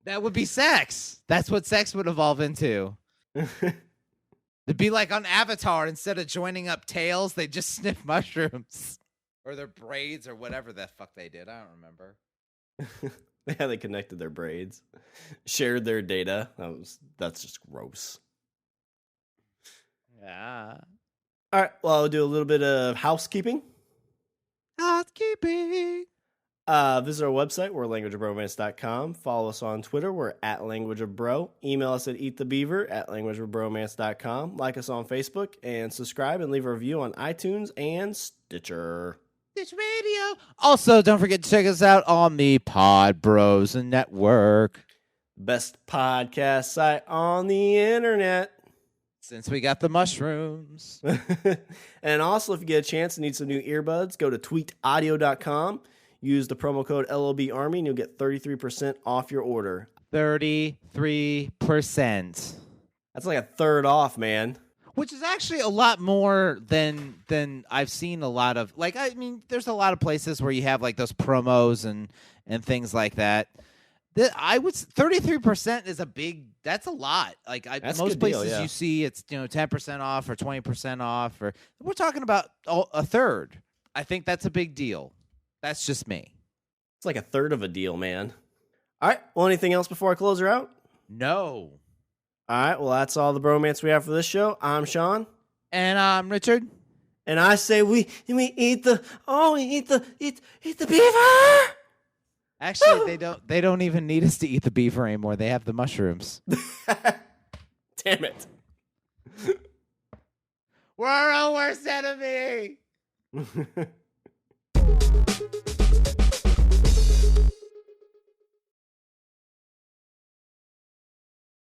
That would be sex. That's what sex would evolve into. It'd be like on Avatar. Instead of joining up tails, they just sniff mushrooms. Or their braids or whatever the fuck they did. I don't remember. Yeah, they connected their braids. Shared their data. That's just gross. Yeah. All right, well, I'll do a little bit of housekeeping. Visit our website, we're languageofbromance.com. Follow us on Twitter, we're at languageofbro. Email us at eatthebeaver@languageofbromance.com. Like us on Facebook, and subscribe and leave a review on iTunes and Stitcher. Stitch Radio. Also, don't forget to check us out on the Pod Bros Network. Best podcast site on the internet. Since we got the mushrooms. And also, if you get a chance and need some new earbuds, go to tweakedaudio.com. Use the promo code LOBARMY and you'll get 33% off your order. 33%. That's like a third off, man. Which is actually a lot more than I've seen a lot of. Like, I mean, there's a lot of places where you have like those promos and things like that. I would 33% is that's a lot. Like most places deal, yeah. You see it's 10% off or 20% off, or we're talking about a third. I think that's a big deal. That's just me. It's like a third of a deal, man. All right. Well, anything else before I close her out? No. All right. Well, that's all the bromance we have for this show. I'm Sean. And I'm Richard. And I say we eat the beaver. Actually, they don't even need us to eat the beaver anymore. They have the mushrooms. Damn it. We're our worst enemy.